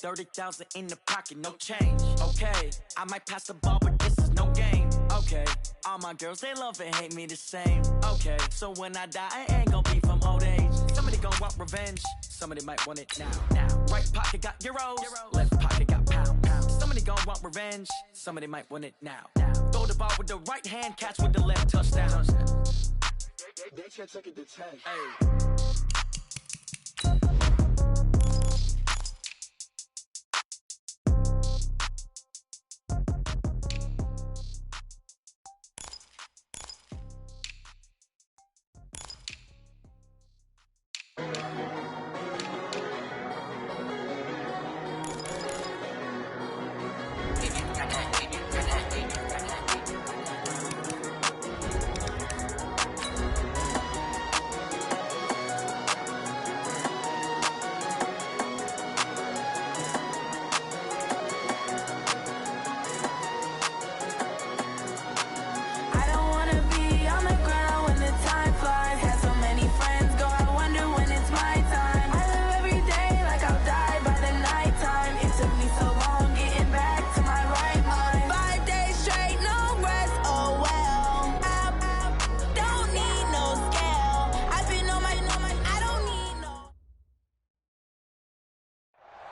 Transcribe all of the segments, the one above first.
30,000 in the pocket, no change. Okay, I might pass the ball, but this is no game. Okay, all my girls, they love and hate me the same. Okay, so when I die, I ain't gonna be from old age. Somebody gonna want revenge, somebody might want it now. Right pocket got euros, left pocket got pound. Somebody gonna want revenge, somebody might want it now. Throw the ball with the right hand, catch with the left, touchdown. They can't take it to 10. Hey.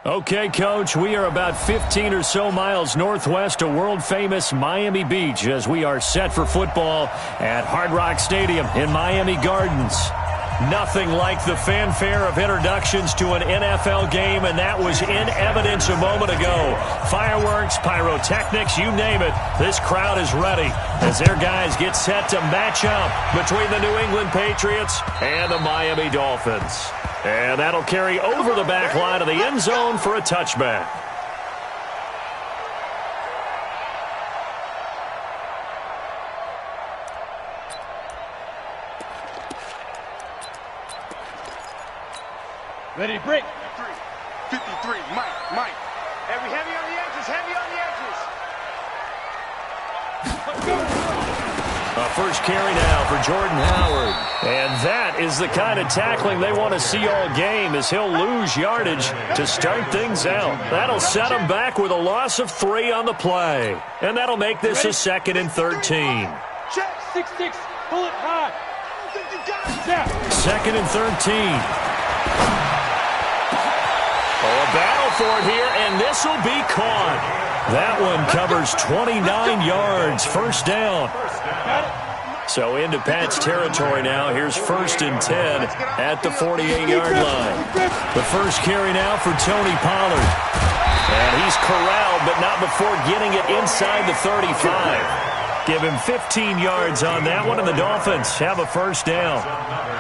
Okay, Coach, we are about 15 or so miles northwest of world-famous Miami Beach as we are set for football at Hard Rock Stadium in Miami Gardens. Nothing like the fanfare of introductions to an NFL game, and that was in evidence a moment ago. Fireworks, pyrotechnics, you name it. This crowd is ready as their guys get set to match up between the New England Patriots and the Miami Dolphins. And that'll carry over the back line of the end zone for a touchback. Ready to break. 53, Mike. Heavy on the edges. A first carry now for Jordan Howard. And that is the kind of tackling they want to see all game as he'll lose yardage to start things out. That'll set him back with a loss of 3 on the play. And that'll make this a 2nd and 13. Check, 6-6, pull it high. 2nd and 13. Oh, a battle for it here, and this will be caught. That one covers 29 yards, first down. So into Pat's territory now. Here's 1st and 10 at the 48-yard line. The first carry now for Tony Pollard. And he's corralled, but not before getting it inside the 35. Give him 15 yards on that one, and the Dolphins have a first down.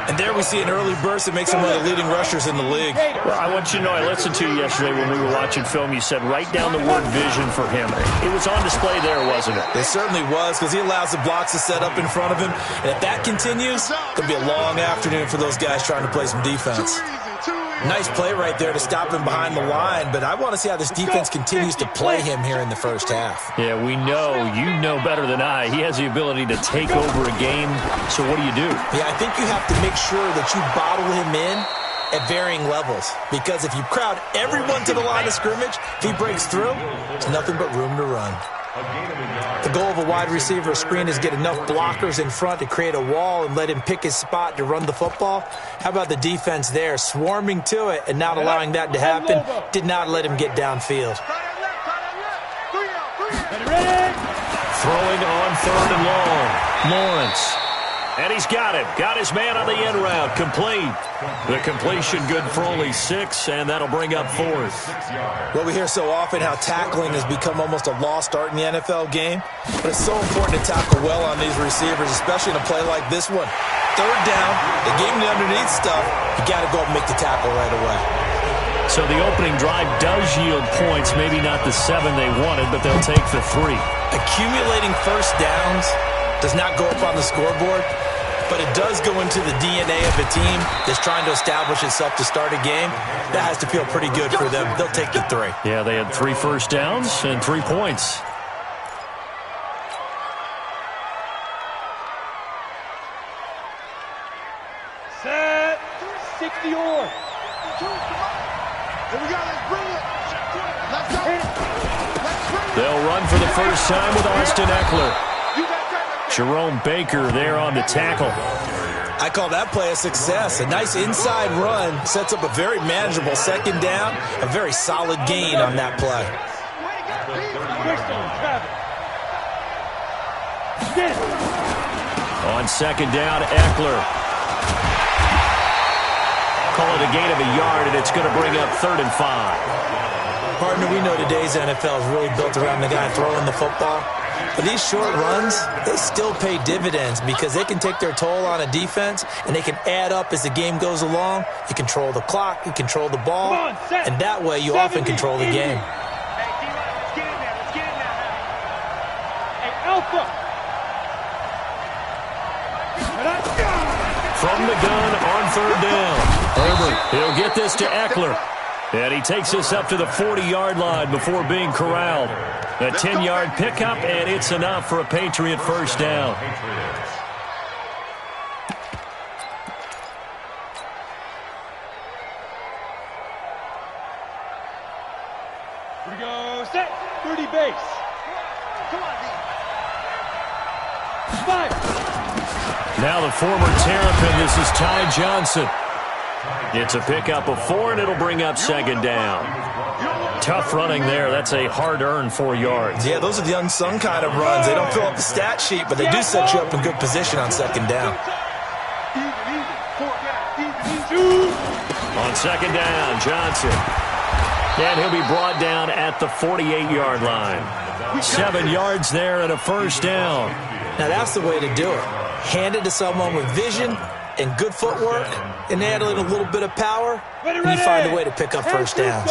And there we see an early burst that makes him one of the leading rushers in the league. Well, I want you to know, I listened to you yesterday when we were watching film. You said write down the word vision for him. It was on display there, wasn't it? It certainly was, because he allows the blocks to set up in front of him. And if that continues, it'll be a long afternoon for those guys trying to play some defense. Nice play right there to stop him behind the line, but I want to see how this defense continues to play him here in the first half. Yeah, we know. You know better than I. He has the ability to take over a game, so what do you do? Yeah, I think you have to make sure that you bottle him in at varying levels, because if you crowd everyone to the line of scrimmage, if he breaks through, there's nothing but room to run. The goal of a wide receiver screen is get enough blockers in front to create a wall and let him pick his spot to run the football. How about the defense there, swarming to it and not allowing that to happen? Did not let him get downfield. Throwing on 3rd and long. Lawrence. And he's got it. Got his man on the end route. Complete. The completion good for only 6, and that'll bring up 4th. Well, we hear so often how tackling has become almost a lost art in the NFL game. But it's so important to tackle well on these receivers, especially in a play like this one. 3rd down, the game the underneath stuff, you got to go up and make the tackle right away. So the opening drive does yield points, maybe not the 7 they wanted, but they'll take the 3. Accumulating first downs does not go up on the scoreboard, but it does go into the DNA of a team that's trying to establish itself to start a game. That has to feel pretty good for them. They'll take the 3. Yeah, they had 3 first downs and 3 points. Set. 60 on. Here we go, let's bring it. They'll run for the first time with Austin Eckler. Jerome Baker there on the tackle. I call that play a success. A nice inside run sets up a very manageable second down. A very solid gain on that play. On second down, Eckler. Call it a gain of a yard, and it's going to bring up 3rd and 5. Partner, we know today's NFL is really built around the guy throwing the football. But these short runs, they still pay dividends because they can take their toll on a defense, and they can add up as the game goes along. You control the clock, you control the ball, and that way you often control the game. From the gun on 3rd down. Herbert, he'll get this to Eckler. And he takes this up to the 40-yard line before being corralled. A 10-yard pickup, and it's enough for a Patriot first down. Here we go, set, 30 base. Come on, Now the former Terrapin, this is Ty Johnson. It's a pickup of 4, and it'll bring up 2nd down. Tough running there. That's a hard-earned 4 yards. Yeah, those are the unsung kind of runs. They don't fill up the stat sheet, but they do set you up in good position on 2nd down. On 2nd down, Johnson. And he'll be brought down at the 48-yard line. 7 yards there and a first down. Now that's the way to do it. Hand it to someone with vision and good footwork, and add in a little bit of power, and you find a way to pick up first downs.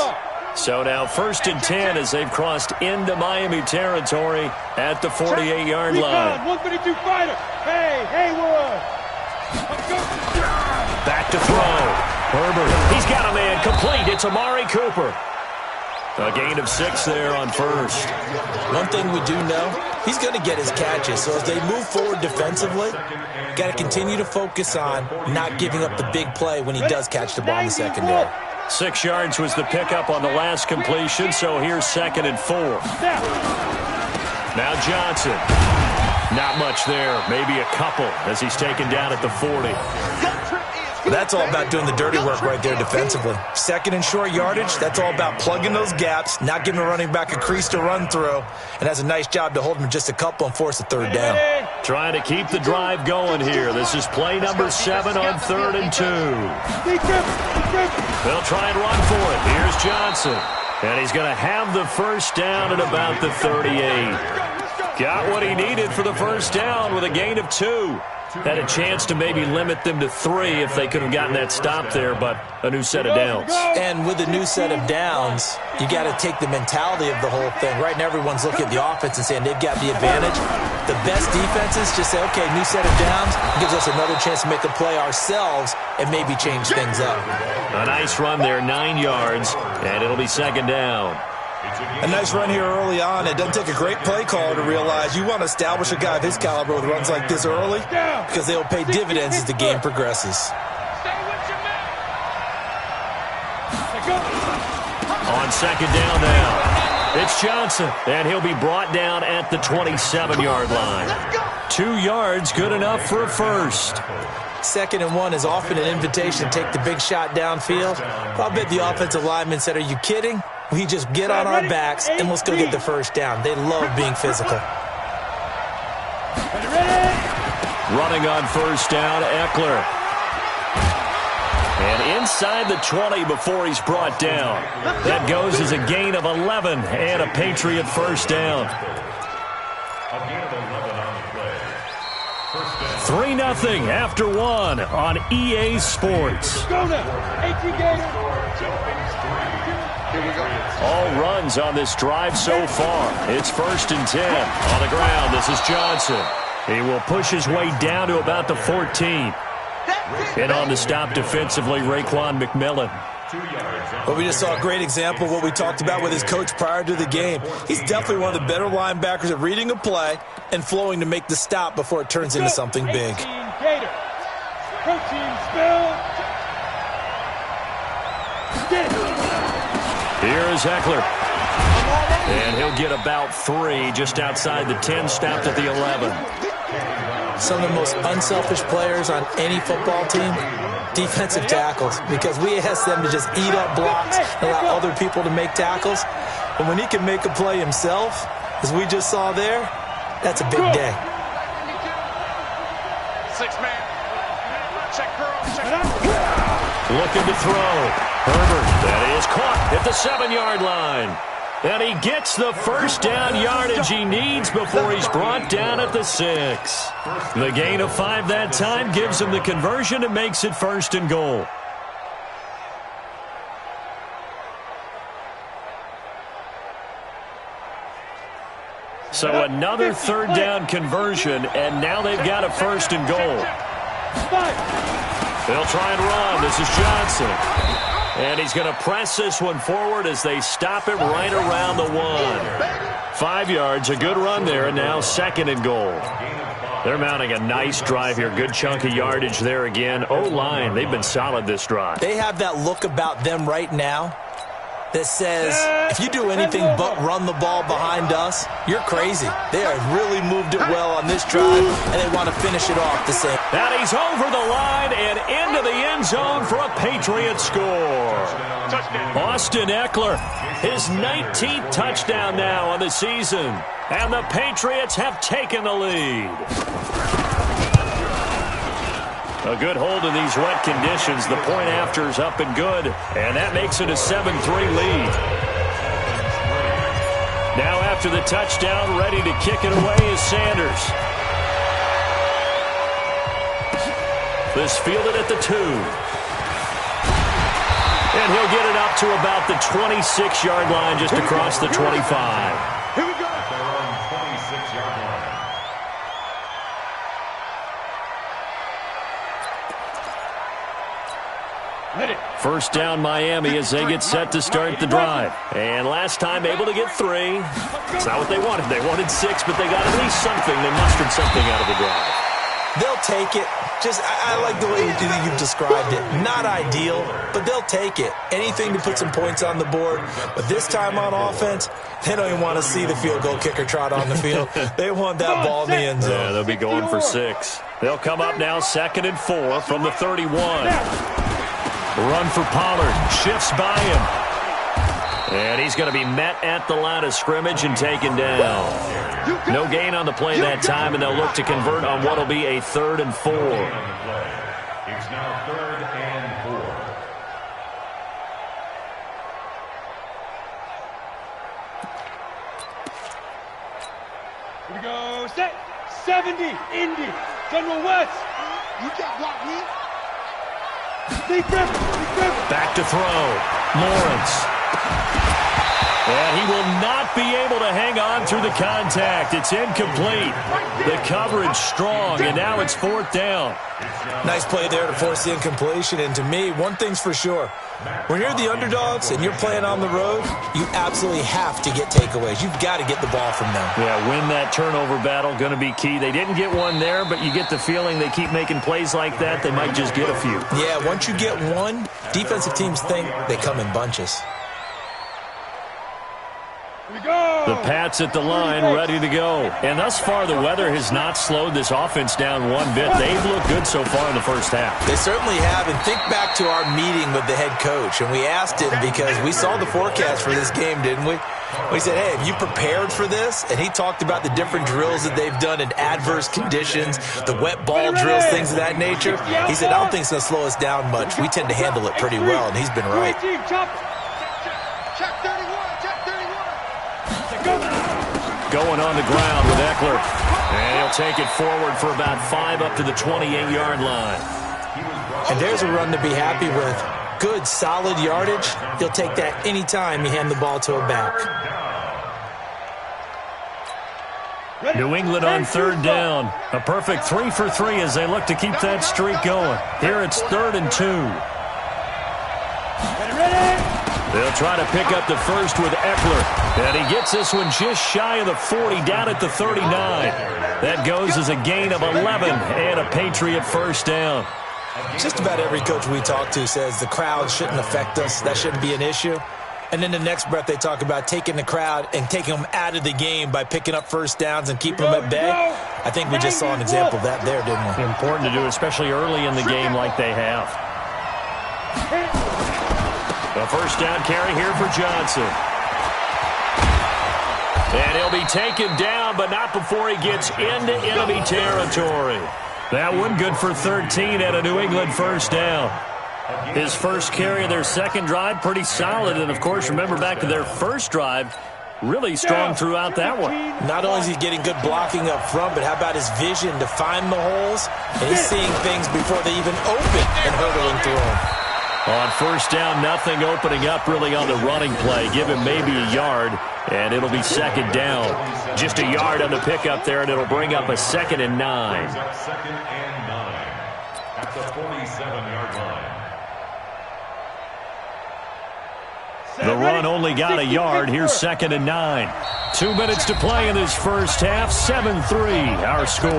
So now 1st and 10 as they've crossed into Miami territory at the 48-yard line. 152 fighter. Hey, Haywood. Back to throw. Herbert, he's got a man complete. It's Amari Cooper. A gain of 6 there on 1st. One thing we do know, he's going to get his catches. So as they move forward defensively, got to continue to focus on not giving up the big play when he does catch the ball in the secondary. 6 yards was the pickup on the last completion, so here's 2nd and 4. Now Johnson. Not much there, maybe a couple as he's taken down at the 40. That's all about doing the dirty work right there defensively. 2nd and short yardage, that's all about plugging those gaps, not giving a running back a crease to run through, and has a nice job to hold him just a couple and force a 3rd down. Trying to keep the drive going here. This is play number 7 on 3rd and 2. They'll try and run for it. Here's Johnson. And he's going to have the first down at about the 38. Got what he needed for the first down with a gain of 2. Had a chance to maybe limit them to 3 if they could have gotten that stop there, but a new set of downs. And with a new set of downs, you got to take the mentality of the whole thing. Right now, everyone's looking at the offense and saying they've got the advantage. The best defenses just say, okay, new set of downs gives us another chance to make a play ourselves and maybe change things up. A nice run there, 9 yards, and it'll be 2nd down. A nice run here early on. It doesn't take a great play caller to realize you want to establish a guy of his caliber with runs like this early because they'll pay dividends as the game progresses. On 2nd down now, it's Johnson, and he'll be brought down at the 27-yard line. 2 yards, good enough for a first. 2nd and 1 is often an invitation to take the big shot downfield. I'll bet the offensive linemen said, are you kidding? We just get on our backs and let's go get the first down. They love being physical. Running on first down, Eckler. And inside the 20 before he's brought down. That goes as a gain of 11 and a Patriot first down. 3-0 after 1 on EA Sports. All runs on this drive so far. It's 1st and 10. On the ground, this is Johnson. He will push his way down to about the 14. And on the stop defensively, Raekwon McMillan. Well, we just saw a great example of what we talked about with his coach prior to the game. He's definitely one of the better linebackers at reading a play and flowing to make the stop before it turns into something big. Here is Eckler. And he'll get about 3 just outside the 10, stopped at the 11. Some of the most unselfish players on any football team, defensive tackles, because we ask them to just eat up blocks and allow other people to make tackles. But when he can make a play himself, as we just saw there, that's a big day. 6-man. Check her. Looking to throw. Herbert, that is caught at the 7-yard line. And he gets the first down yardage he needs before he's brought down at the 6. The gain of 5 that time gives him the conversion and makes it 1st and goal. So another 3rd down conversion, and now they've got a 1st and goal. They'll try and run. This is Johnson. And he's going to press this one forward as they stop it right around the 1. 5 yards, a good run there, and now 2nd and goal. They're mounting a nice drive here. Good chunk of yardage there again. O-line, they've been solid this drive. They have that look about them right now that says, if you do anything but run the ball behind us, you're crazy. They have really moved it well on this drive, and they want to finish it off the same. And he's over the line and into the end zone for a Patriot score. Austin Eckler, his 19th touchdown now on the season, and the Patriots have taken the lead. A good hold in these wet conditions. The point after is up and good, and that makes it a 7-3 lead. Now after the touchdown, ready to kick it away is Sanders. This fielded at the 2. And he'll get it up to about the 26-yard line, just across the 25. Here we go. Their own 26-yard line. First down Miami as they get set to start the drive. And last time able to get 3. It's not what they wanted. They wanted 6, but they got at least something. They mustered something out of the drive. They'll take it. I like the way you've described it. Not ideal, but they'll take it. Anything to put some points on the board. But this time on offense, they don't even want to see the field goal kicker trot on the field. They want that ball in the end zone. Yeah, they'll be going for 6. They'll come up now 2nd and 4 from the 31. Run for Pollard. Shifts by him. And he's going to be met at the line of scrimmage and taken down. No gain on the play that time, and they'll look to convert on what will be a 3rd and 4. It's now 3rd and 4. Here we go. Set. 70. Indy. General West. You got blocked me. Back to throw. Lawrence. And he will not be able to hang on through the contact. It's incomplete. The coverage strong, and now it's 4th down. Nice play there to force the incompletion. And to me, one thing's for sure. When you're the underdogs and you're playing on the road, you absolutely have to get takeaways. You've got to get the ball from them. Yeah, win that turnover battle, going to be key. They didn't get one there, but you get the feeling they keep making plays like that, they might just get a few. Yeah, once you get one, defensive teams think they come in bunches. The Pats at the line, ready to go. And thus far, the weather has not slowed this offense down one bit. They've looked good so far in the first half. They certainly have. And think back to our meeting with the head coach. And we asked him, because we saw the forecast for this game, didn't we? We said, hey, have you prepared for this? And he talked about the different drills that they've done in adverse conditions, the wet ball drills, things of that nature. He said, I don't think it's going to slow us down much. We tend to handle it pretty well, and he's been right. Going on the ground with Eckler. And he'll take it forward for about 5 up to the 28-yard line. And there's a run to be happy with. Good, solid yardage. He'll take that anytime you hand the ball to a back. New England on 3rd down. A perfect 3 for 3 as they look to keep that streak going. Here it's 3rd and 2. They'll try to pick up the first with Eckler. And he gets this one just shy of the 40, down at the 39. That goes as a gain of 11 and a Patriot first down. Just about every coach we talk to says the crowd shouldn't affect us. That shouldn't be an issue. And in the next breath, they talk about taking the crowd and taking them out of the game by picking up first downs and keeping them at bay. I think we just saw an example of that there, didn't we? Important to do, especially early in the game like they have. The first down carry here for Johnson. And he'll be taken down, but not before he gets into enemy territory. That one good for 13 at a New England first down. His first carry of their second drive, pretty solid. And, of course, remember back to their first drive, really strong throughout that one. Not only is he getting good blocking up front, but how about his vision to find the holes? And he's seeing things before they even open and hurdling through them. On first down, nothing opening up really on the running play. Give him maybe a yard, and it'll be second down. Just a yard on the pickup there, and it'll bring up a 2nd and 9. Second and 9 at the 47-yard line. The run only got a yard. Here's 2nd and 9. 2 minutes to play in this first half. 7-3, our score.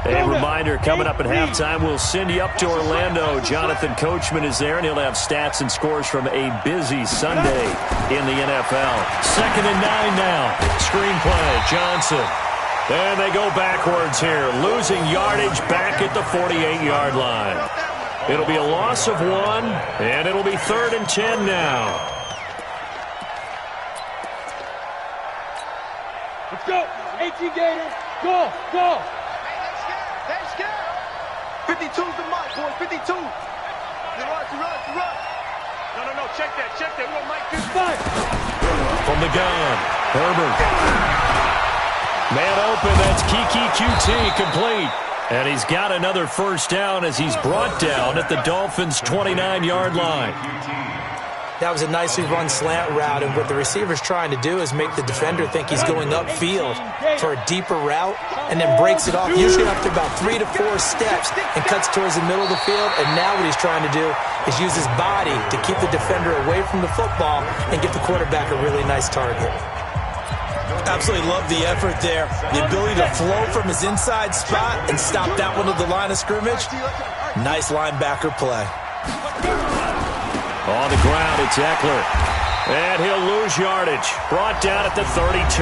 A reminder, coming up at halftime, we'll send you up to Orlando. Jonathan Coachman is there, and he'll have stats and scores from a busy Sunday in the NFL. 2nd and 9 now. Screenplay, Johnson. And they go backwards here, losing yardage back at the 48-yard line. It'll be a loss of 1, and it'll be 3rd and 10 now. Let's go. 18 Gators. Go, go. 52's the mark, boys. 52. You run. No. Check that. We want Mike 55. From the gun, Herbert. Man open, that's Kiki QT complete. And he's got another first down as he's brought down at the Dolphins' 29-yard line. That was a nicely run slant route, and what the receiver's trying to do is make the defender think he's going upfield for a deeper route, and then breaks it off, usually up to about 3 to 4 steps, and cuts towards the middle of the field. And now what he's trying to do is use his body to keep the defender away from the football and get the quarterback a really nice target. Absolutely love the effort there. The ability to flow from his inside spot and stop that one at the line of scrimmage. Nice linebacker play. On the ground, it's Eckler. And he'll lose yardage. Brought down at the 32.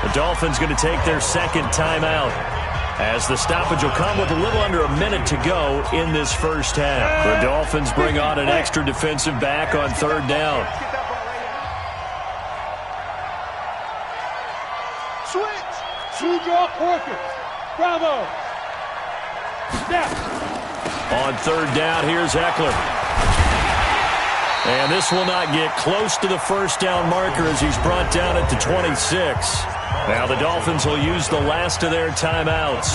The Dolphins going to take their second timeout, as the stoppage will come with a little under a minute to go in this first half. The Dolphins bring on an extra defensive back on 3rd down. Switch. True draw quarters. Bravo. Snap. On 3rd down, here's Eckler. And this will not get close to the first down marker as he's brought down at the 26. Now the Dolphins will use the last of their timeouts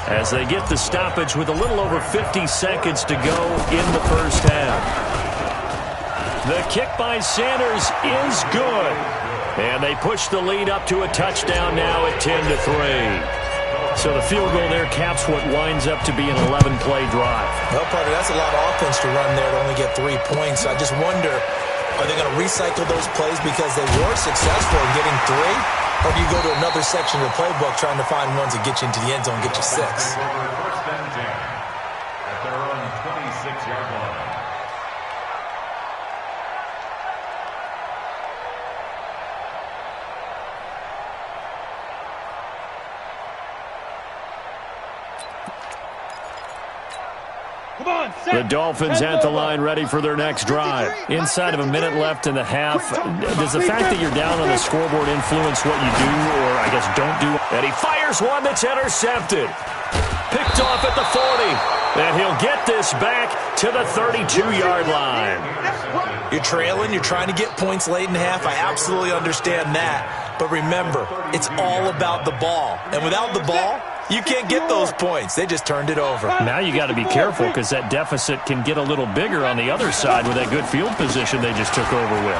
as they get the stoppage with a little over 50 seconds to go in the first half. The kick by Sanders is good. And they push the lead up to a touchdown now at 10-3. So the field goal there caps what winds up to be an 11-play drive. Well, partner, that's a lot of offense to run there to only get 3 points. I just wonder, are they going to recycle those plays because they were successful in getting 3? Or do you go to another section of the playbook trying to find ones that get you into the end zone and get you 6? First and 10 at their own 26-yard line. The Dolphins at the line ready for their next drive. Inside of a minute left in the half. Does the fact that you're down on the scoreboard influence what you do, or I guess don't do? And he fires one that's intercepted. Picked off at the 40. And he'll get this back to the 32-yard line. You're trailing. You're trying to get points late in the half. I absolutely understand that. But remember, it's all about the ball. And without the ball, you can't get those points. They just turned it over. Now you got to be careful because that deficit can get a little bigger on the other side with that good field position they just took over with.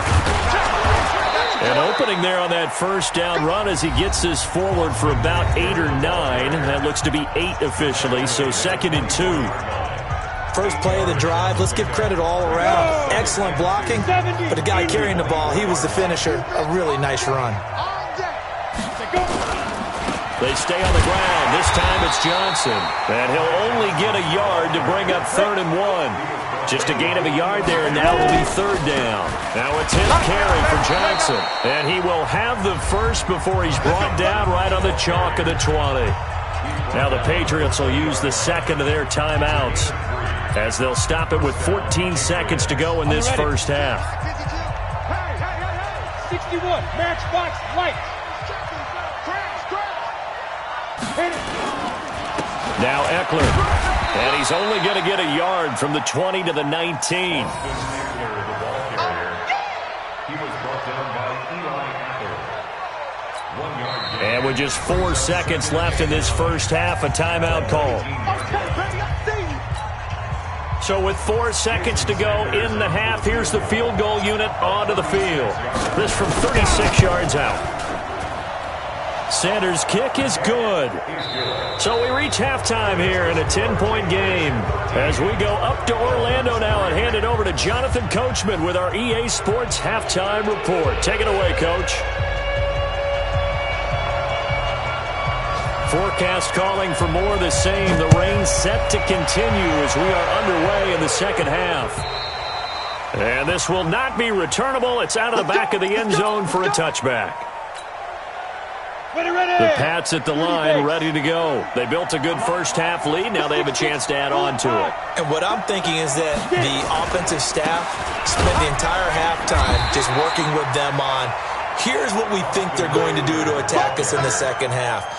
And opening there on that first down run as he gets this forward for about 8 or 9. That looks to be 8 officially, so 2nd and 2. first play of the drive. Let's give credit all around. Excellent blocking, but the guy carrying the ball, he was the finisher. A really nice run. They stay on the ground. This time it's Johnson. And he'll only get a yard to bring up 3rd and 1. Just a gain of a yard there, and now will be 3rd down. Now it's his carry for Johnson. And he will have the first before he's brought down right on the chalk of the 20. Now the Patriots will use the second of their timeouts as they'll stop it with 14 seconds to go in this first half. 61, matchbox light. Now Eckler, and he's only going to get a yard from the 20 to the 19. And with just 4 seconds left in this first half, a timeout call. So with 4 seconds to go in the half, here's the field goal unit onto the field. This from 36 yards out. Sanders' kick is good. So we reach halftime here in a 10-point game as we go up to Orlando now and hand it over to Jonathan Coachman with our EA Sports Halftime Report. Take it away, Coach. Forecast calling for more of the same. The rain set to continue as we are underway in the second half. And this will not be returnable. It's out of the back of the end zone for a touchback. The Pats at the line, ready to go. They built a good first-half lead. Now they have a chance to add on to it. And what I'm thinking is that the offensive staff spent the entire halftime just working with them on, here's what we think they're going to do to attack us in the second half.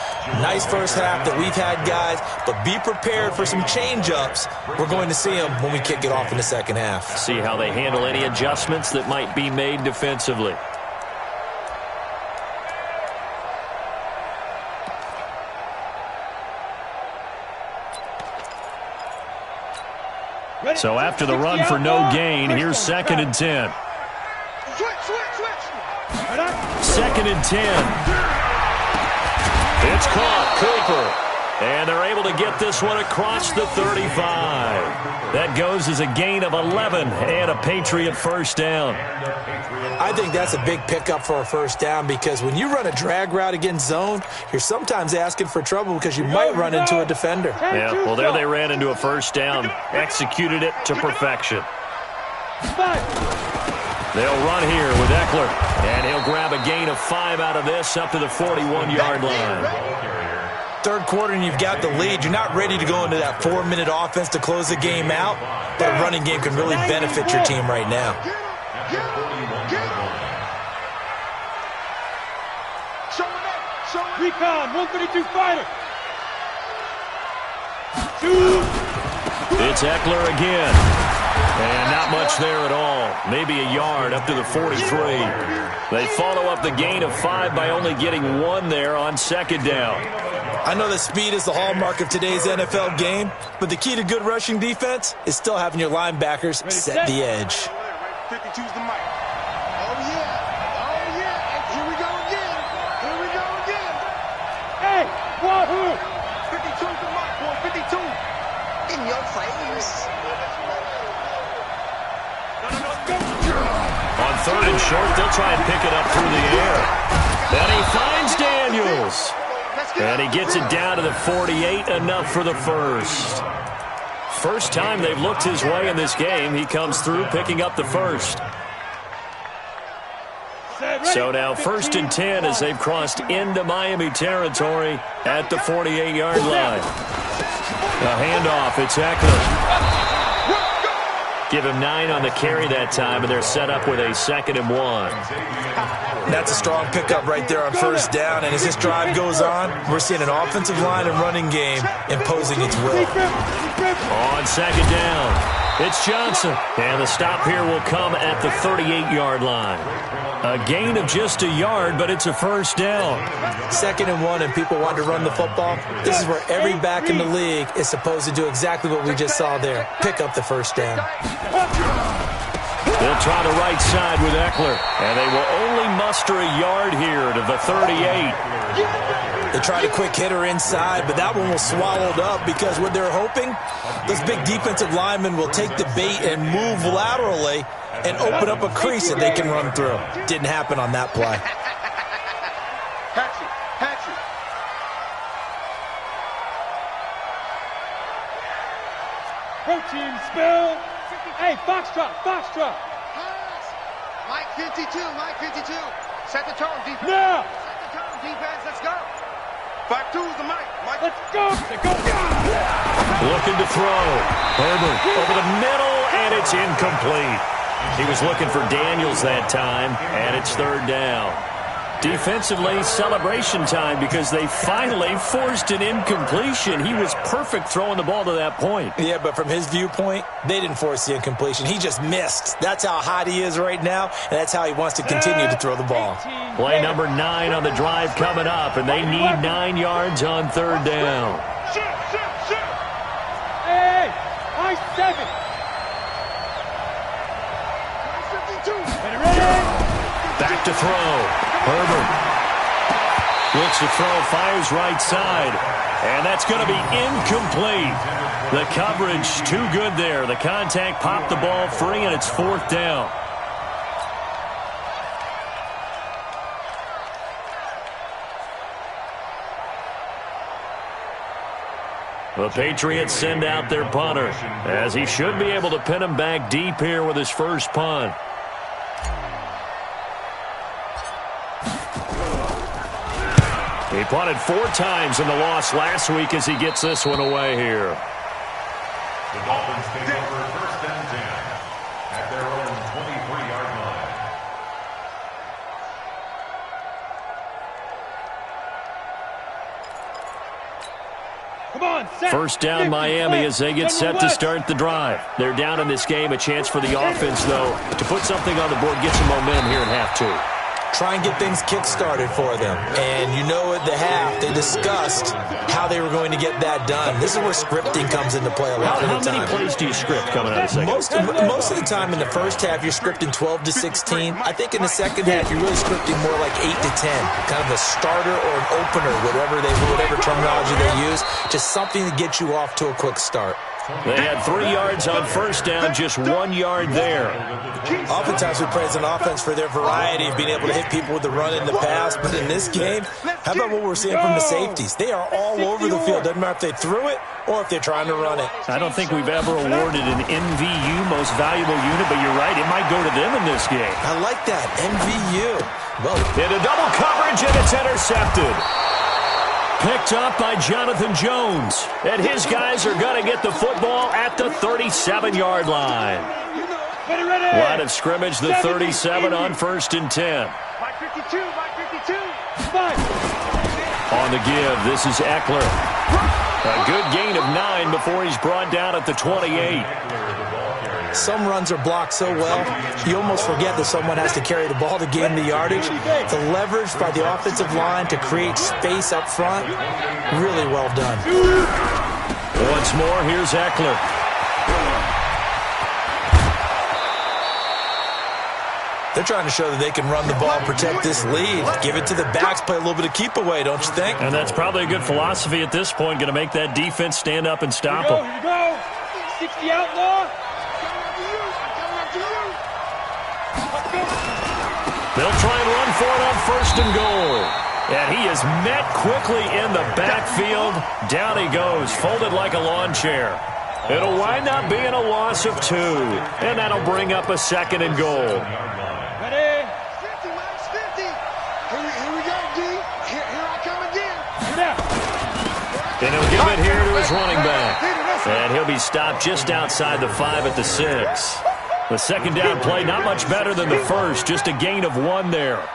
Nice first half that we've had, guys, but be prepared for some change-ups. We're going to see them when we kick it off in the second half. See how they handle any adjustments that might be made defensively. So after the run for no gain, here's 2nd and 10. 2nd and 10. It's caught, Cooper. And they're able to get this one across the 35. That goes as a gain of 11 and a Patriot first down. I think that's a big pickup for a first down because when you run a drag route against zone, you're sometimes asking for trouble because you might run into a defender. Yeah, well, there they ran into a first down, executed it to perfection. They'll run here with Eckler, and he'll grab a gain of 5 out of this up to the 41-yard line. Third quarter and you've got the lead. You're not ready to go into that 4-minute offense to close the game out, but a running game can really benefit your team right now. Recon, 132 fighter. It's Eckler again. And not much there at all. Maybe a yard up to the 43. They follow up the gain of 5 by only getting 1 there on 2nd down. I know that speed is the hallmark of today's NFL game, but the key to good rushing defense is still having your linebackers set the edge. 52's the mic. Oh, yeah. Oh, yeah. And here we go again. Here we go again. Hey, wahoo! 52's the mic, boy. 52. In your face. On 3rd and short, they'll try and pick it up through the air. And he finds Daniels. And he gets it down to the 48, enough for the first. First time they've looked his way in this game, he comes through picking up the first. So now 1st and 10 as they've crossed into Miami territory at the 48-yard line. A handoff, it's Eckler. Give him 9 on the carry that time, and they're set up with a 2nd and 1. That's a strong pickup right there on first down, and as this drive goes on, we're seeing an offensive line and running game imposing its will. On 2nd down, it's Johnson, and the stop here will come at the 38-yard line. A gain of just a yard, but it's a first down. 2nd and 1, and people want to run the football. This is where every back in the league is supposed to do exactly what we just saw there. Pick up the first down. They'll try the right side with Eckler, and they will only muster a yard here to the 38. They tried a quick hitter inside, but that one was swallowed up because what they're hoping, those big defensive linemen will take the bait and move laterally and open up a crease that they can run through. Didn't happen on that play. Hatchet. Protein spill. Hey, foxtrot. Mike 52. Set the tone, defense. Now. Set the tone, defense. Let's go. 5-2 is the Mike. Let's go. Looking to throw. Herbert over the middle, and it's incomplete. He was looking for Daniels that time, and it's third down. Defensively, celebration time because they finally forced an incompletion. He was perfect throwing the ball to that point. Yeah, but from his viewpoint, they didn't force the incompletion. He just missed. That's how hot he is right now, and that's how he wants to continue to throw the ball. Play number 9 on the drive coming up, and they need 9 yards on third down. Hey, I-7. Back to throw. Herbert looks to throw, fires right side, and that's going to be incomplete. The coverage too good there. The contact popped the ball free, and it's fourth down. The Patriots send out their punter, as he should be able to pin him back deep here with his first punt. He punted 4 times in the loss last week as he gets this one away here. The Dolphins take over first and 10 at their own 23-yard line. Come on, set. First down Miami as they get set to start the drive. They're down in this game. A chance for the offense, though, to put something on the board, get some momentum here in half 2. Try and get things kick-started for them. And you know at the half, they discussed how they were going to get that done. This is where scripting comes into play a lot of the time. How many plays do you script coming out of the second? Most of the time in the first half, you're scripting 12 to 16. I think in the second half, you're really scripting more like 8 to 10. Kind of a starter or an opener, whatever terminology they use. Just something to get you off to a quick start. They had 3 yards on first down, just 1 yard there. Oftentimes we praise an offense for their variety of being able to hit people with the run in the pass, but in this game, how about what we're seeing from the safeties? They are all over the field. Doesn't matter if they threw it or if they're trying to run it. I don't think we've ever awarded an MVU, most valuable unit, but you're right, it might go to them in this game. I like that, MVU. Well, into double coverage, and it's intercepted. Picked up by Jonathan Jones. And his guys are going to get the football at the 37-yard line. Line of scrimmage, the 37 on first and 10. Mike 52. On the give, this is Eckler. A good gain of 9 before he's brought down at the 28. Some runs are blocked so well, you almost forget that someone has to carry the ball to gain the yardage. The leverage by the offensive line to create space up front, really well done. Once more, here's Eckler. They're trying to show that they can run the ball, protect this lead. Give it to the backs, play a little bit of keep away, don't you think? And that's probably a good philosophy at this point, going to make that defense stand up and stop them. Here you go. 60 outlaw. They'll try and run for it on first and goal. And he is met quickly in the backfield. Down he goes, folded like a lawn chair. It'll wind up being a loss of 2. And that'll bring up a second and goal. Ready? 50, Mike 50. Here we go, D. Here I come again. And he'll give it here to his running back. And he'll be stopped just outside the 5 at the 6. The second down play, not much better than the first, just a gain of 1 there.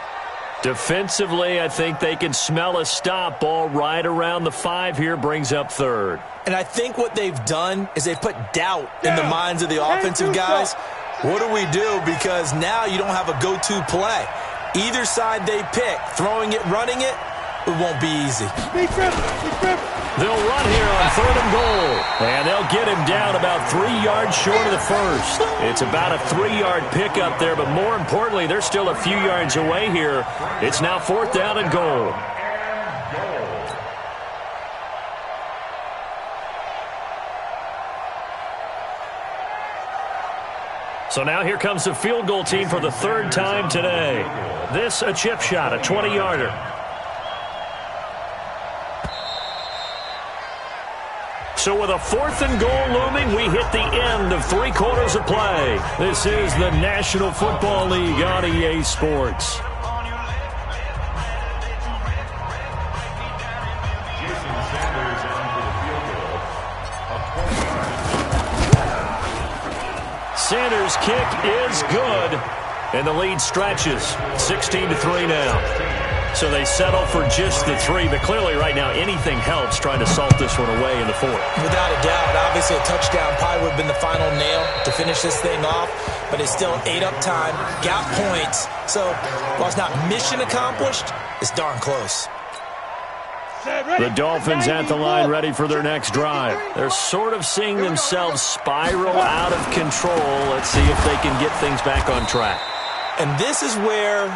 Defensively, I think they can smell a stop ball right around the 5 here, brings up third. And I think what they've done is they've put doubt in the minds of the offensive guys. What do we do? Because now you don't have a go-to play. Either side they pick, throwing it, running it, it won't be easy. They'll run here on 3rd and goal. And they'll get him down about 3 yards short of the first. It's about a 3-yard pickup there, but more importantly, they're still a few yards away here. It's now 4th down and goal. So now here comes the field goal team for the 3rd time today. This a chip shot, a 20-yarder. So with a 4th and goal looming, we hit the end of 3 quarters of play. This is the National Football League on EA Sports. Sanders' kick is good, and the lead stretches 16-3 now. So they settle for just the 3, but clearly right now anything helps trying to salt this one away in the 4th. Without a doubt, obviously a touchdown probably would have been the final nail to finish this thing off, but it's still 8 up time, got points. So while it's not mission accomplished, it's darn close. The Dolphins at the line ready for their next drive. They're sort of seeing themselves spiral out of control. Let's see if they can get things back on track. And this is where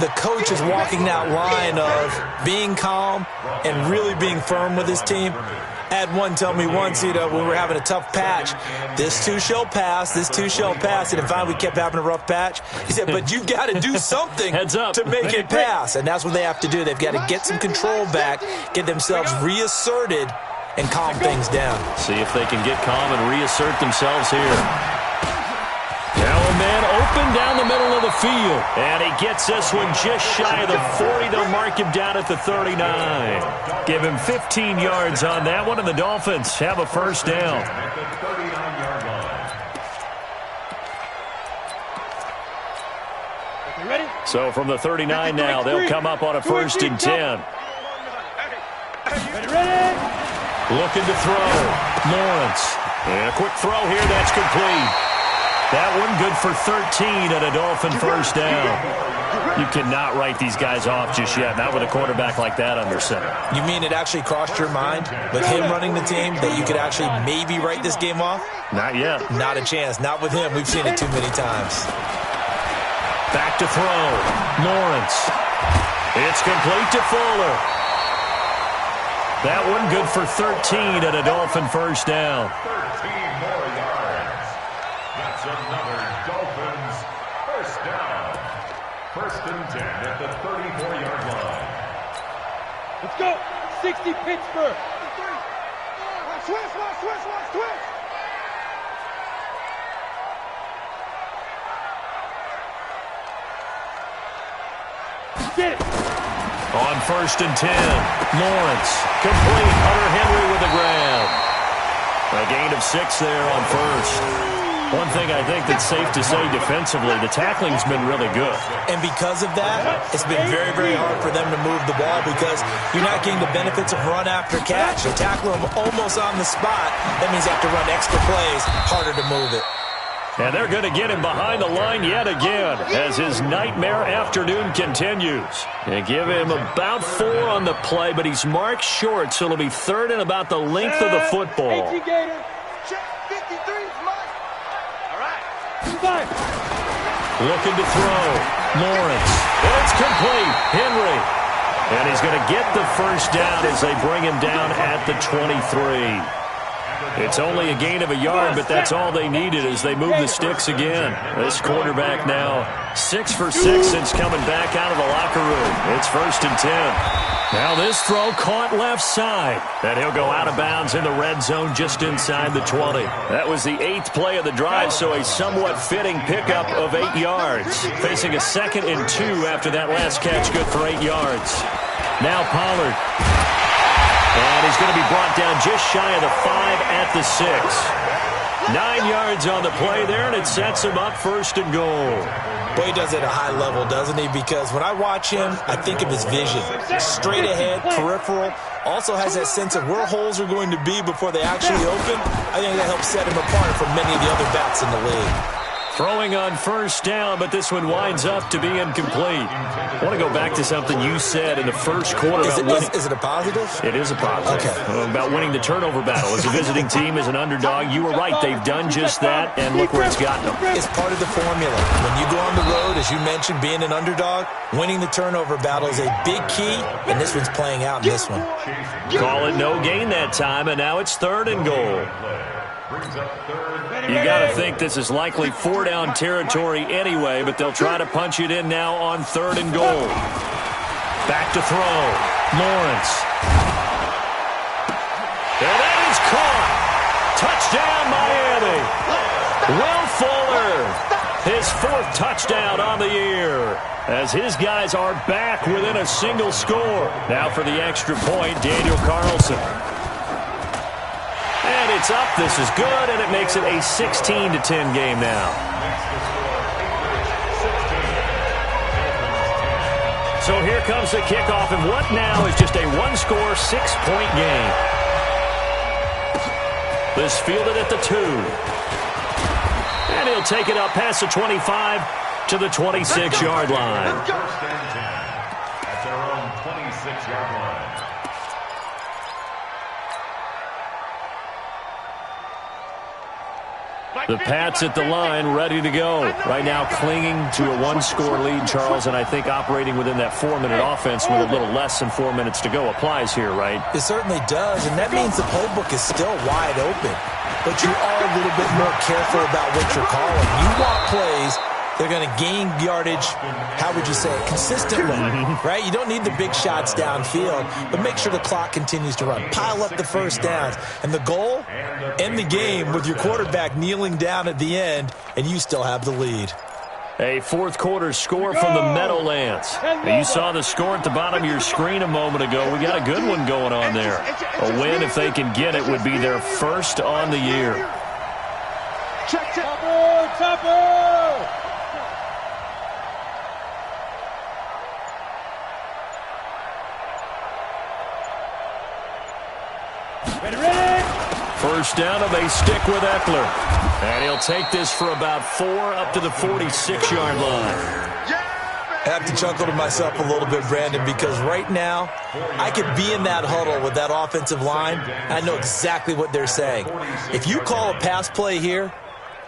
the coach is walking that line of being calm and really being firm with his team. I had one tell me once, when we were having a tough patch, this too shall pass, this too shall pass. And finally we kept having a rough patch. He said, but you've got to do something to make it pass. And that's what they have to do. They've got to get some control back, get themselves reasserted, and calm things down. See if they can get calm and reassert themselves here. Now a man open down the middle of the field. And he gets this one just shy of the 40. They'll mark him down at the 39. Give him 15 yards on that one, and the Dolphins have a 1st down. So from the 39 now, they'll come up on a 1st and 10. Looking to throw. Lawrence. And a quick throw here. That's complete. That one good for 13 and a Dolphin 1st down. You cannot write these guys off just yet, not with a quarterback like that under center. You mean it actually crossed your mind with him running the team that you could actually maybe write this game off? Not yet. Not a chance. Not with him. We've seen it too many times. Back to throw. Lawrence. It's complete to Fuller. That one good for 13 and a Dolphin 1st down. 13 more yards. That's another Dolphins 1st down. 1st and 10 at the 34-yard line. Let's go. 60 Pittsburgh. Switch. Get it. On 1st and 10, Lawrence, complete. Hunter Henry with a grab. A gain of 6 there on 1st. One thing I think that's safe to say defensively, the tackling's been really good. And because of that, it's been very, very hard for them to move the ball because you're not getting the benefits of run after catch. They tackle him almost on the spot. That means they have to run extra plays, harder to move it. And they're going to get him behind the line yet again as his nightmare afternoon continues. They give him about 4 on the play, but he's marked short, so it'll be 3rd and about the length of the football. Looking to throw. Lawrence. It's complete. Henry. And he's going to get the 1st down as they bring him down at the 23. It's only a gain of a yard, but that's all they needed as they move the sticks again. This quarterback now 6 for 6 since coming back out of the locker room. It's 1st and 10. Now this throw caught left side. And he'll go out of bounds in the red zone just inside the 20. That was the 8th play of the drive, so a somewhat fitting pickup of 8 yards. Facing a 2nd and 2 after that last catch, good for 8 yards. Now Pollard. And he's going to be brought down just shy of the 5 at the 6. 9 yards on the play there, and it sets him up 1st and goal. Boy, he does it at a high level, doesn't he? Because when I watch him, I think of his vision. Straight ahead, peripheral. Also has that sense of where holes are going to be before they actually open. I think that helps set him apart from many of the other backs in the league. Throwing on first down, but this one winds up to be incomplete. I want to go back to something you said in the first quarter about winning. Is it a positive? It is a positive. Okay. About winning the turnover battle. As a visiting team, as an underdog, you were right. They've done just that, and look where it's gotten them. It's part of the formula. When you go on the road, as you mentioned, being an underdog, winning the turnover battle is a big key, and this one's playing out in this one. Call it no gain that time, and now it's 3rd and goal. You got to think this is likely 4-down territory anyway, but they'll try to punch it in now on 3rd and goal. Back to throw. Lawrence. And that is caught. Touchdown, Miami. Will Fuller, his 4th touchdown on the year, as his guys are back within a single score. Now for the extra point, Daniel Carlson. And it's up. This is good, and it makes it a 16-10 game now. So here comes the kickoff, and what now is just a one-score, 6-point game. This fielded at the 2. And he'll take it up past the 25 to the 26-yard line. First and 10 at their own 26-yard line. The Pats at the line, ready to go. Right now clinging to a one-score lead, Charles, and I think operating within that 4-minute offense with a little less than 4 minutes to go applies here, right? It certainly does, and that means the playbook is still wide open. But you are a little bit more careful about what you're calling. You want plays, they're going to gain yardage, how would you say it, consistently, right? You don't need the big shots downfield, but make sure the clock continues to run. Pile up the first downs. And the goal, end the game with your quarterback kneeling down at the end, and you still have the lead. A 4th quarter score from the Meadowlands. Now, you saw the score at the bottom of your screen a moment ago. We got a good one going on there. A win, if they can get it, would be their first on the year. Topper! Ready! First down, and they stick with Eckler. And he'll take this for about 4 up to the 46-yard line. I have to chuckle to myself a little bit, Brandon, because right now I could be in that huddle with that offensive line. I know exactly what they're saying. If you call a pass play here,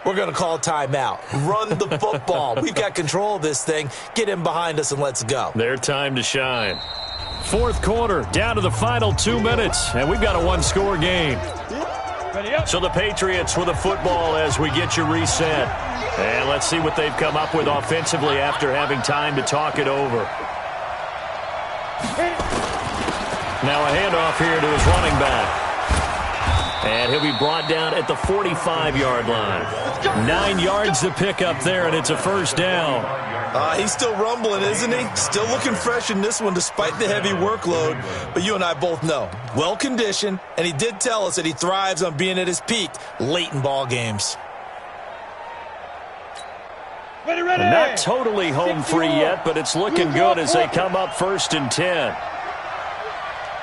we're going to call a timeout. Run the football. We've got control of this thing. Get in behind us and let's go. Their time to shine. 4th quarter, down to the final 2 minutes, and we've got a one-score game. So the Patriots with the football as we get you reset. And let's see what they've come up with offensively after having time to talk it over. Now a handoff here to his running back. And he'll be brought down at the 45-yard line. 9 yards to pick up there, and it's a first down. He's still rumbling, isn't he? Still looking fresh in this one despite the heavy workload. But you and I both know, well-conditioned, and he did tell us that he thrives on being at his peak late in ball games. Ready. And not totally home free yet, but it's looking good as they come up 1st and 10.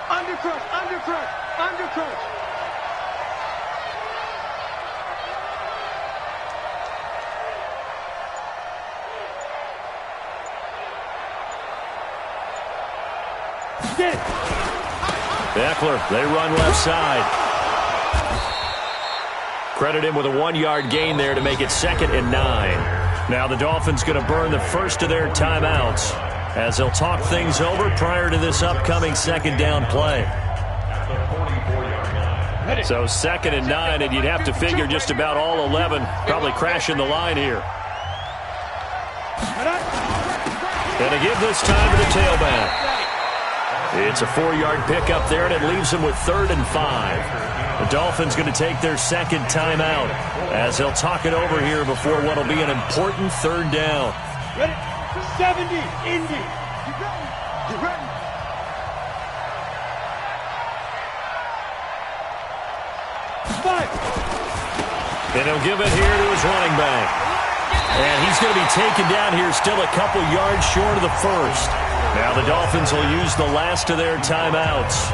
Undercrush. Eckler, they run left side. Credit him with a 1-yard gain there to make it 2nd and 9. Now the Dolphins going to burn the first of their timeouts as they'll talk things over prior to this upcoming 2nd down play. So 2nd and 9, and you'd have to figure just about all 11 probably crashing the line here. And to give this time to the tailback. It's a 4-yard pickup there, and it leaves them with 3rd and 5. The Dolphins going to take their 2nd timeout as they'll talk it over here before what will be an important 3rd down. Ready? 70, Indy. Get ready. And he'll give it here to his running back. And he's going to be taken down here still a couple yards short of the first. Now the Dolphins will use the last of their timeouts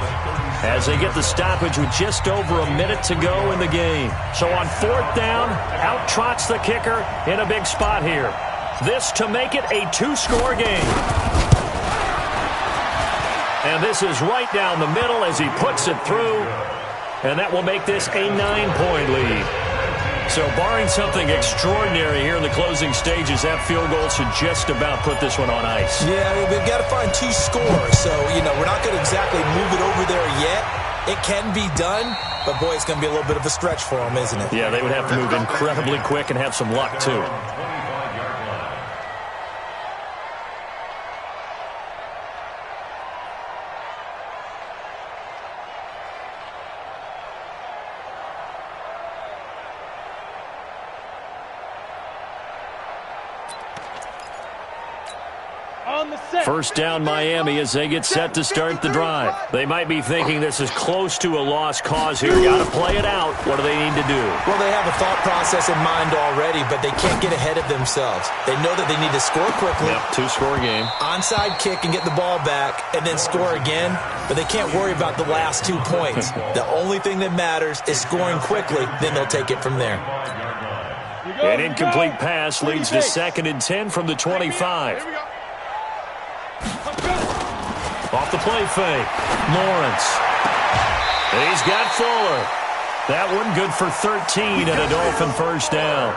as they get the stoppage with just over a minute to go in the game. So on 4th down, out trots the kicker in a big spot here. This to make it a 2-score game. And this is right down the middle as he puts it through. And that will make this a 9-point lead. So barring something extraordinary here in the closing stages, that field goal should just about put this one on ice. Yeah, they've got to find 2 scores. So, we're not going to exactly move it over there yet. It can be done, but, boy, it's going to be a little bit of a stretch for them, isn't it? Yeah, they would have to move incredibly quick and have some luck, too. First down Miami as they get set to start the drive. They might be thinking this is close to a lost cause here. Got to play it out. What do they need to do? Well, they have a thought process in mind already, but they can't get ahead of themselves. They know that they need to score quickly. Yep, 2-score game. Onside kick and get the ball back and then score again, but they can't worry about the last 2 points. The only thing that matters is scoring quickly, then they'll take it from there. An incomplete pass leads to 2nd and 10 from the 25. Off the play fake. Lawrence. He's got Fuller. That one good for 13 and a Dolphin first down.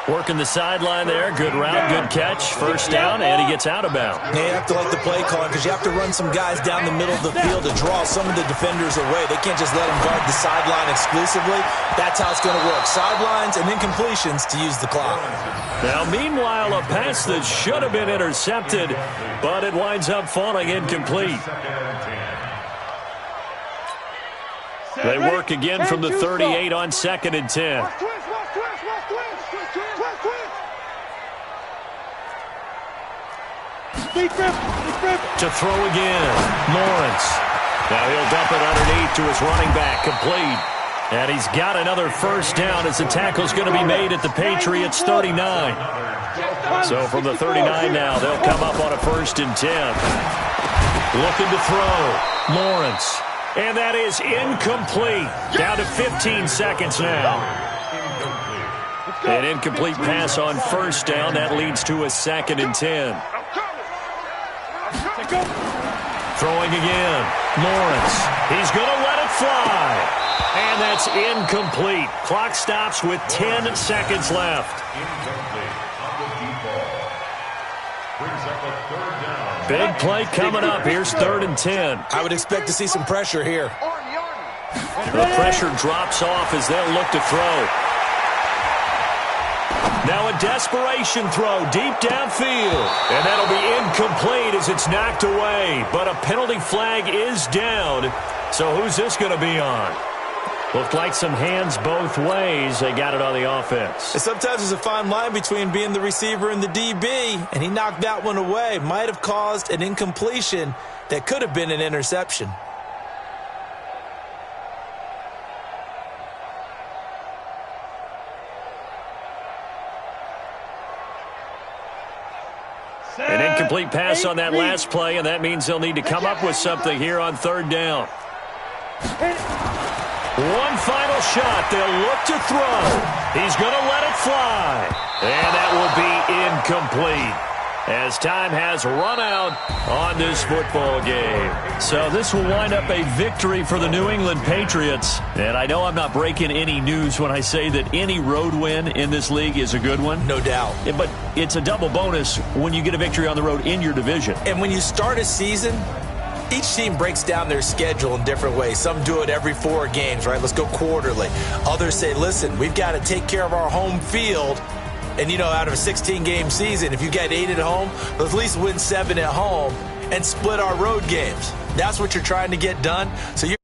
Working the sideline there. Good route, good catch. First down, and he gets out of bounds. You have to like the play calling because you have to run some guys down the middle of the field to draw some of the defenders away. They can't just let them guard the sideline exclusively. That's how it's going to work. Sidelines and incompletions to use the clock. Now, meanwhile, a pass that should have been intercepted, but it winds up falling incomplete. They work again from the 38 on 2nd and 10. To throw again, Lawrence. Now he'll dump it underneath to his running back, complete. And he's got another first down as the tackle's going to be made at the Patriots' 39. So from the 39 now, they'll come up on a 1st and 10. Looking to throw, Lawrence. And that is incomplete. Down to 15 seconds now. An incomplete pass on first down. That leads to a 2nd and 10. Throwing again. Lawrence. He's going to let it fly. And that's incomplete. Clock stops with 10 seconds left. Big play coming up. Here's 3rd and 10. I would expect to see some pressure here. The pressure drops off as they'll look to throw. Now a desperation throw deep downfield. And that'll be incomplete as it's knocked away. But a penalty flag is down. So who's this going to be on? Looked like some hands both ways. They got it on the offense. And sometimes there's a fine line between being the receiver and the DB, and he knocked that one away. Might have caused an incompletion that could have been an interception. An incomplete pass on that last play, and that means they'll need to come up with something here on 3rd down. One final shot. They'll look to throw. He's going to let it fly. And that will be incomplete as time has run out on this football game. So this will wind up a victory for the New England Patriots. And I know I'm not breaking any news when I say that any road win in this league is a good one. No doubt. But it's a double bonus when you get a victory on the road in your division. And when you start a season, each team breaks down their schedule in different ways. Some do it every 4 games, right? Let's go quarterly. Others say, listen, we've got to take care of our home field. And, out of a 16-game season, if you get 8 at home, let's at least win 7 at home and split our road games. That's what you're trying to get done. So you're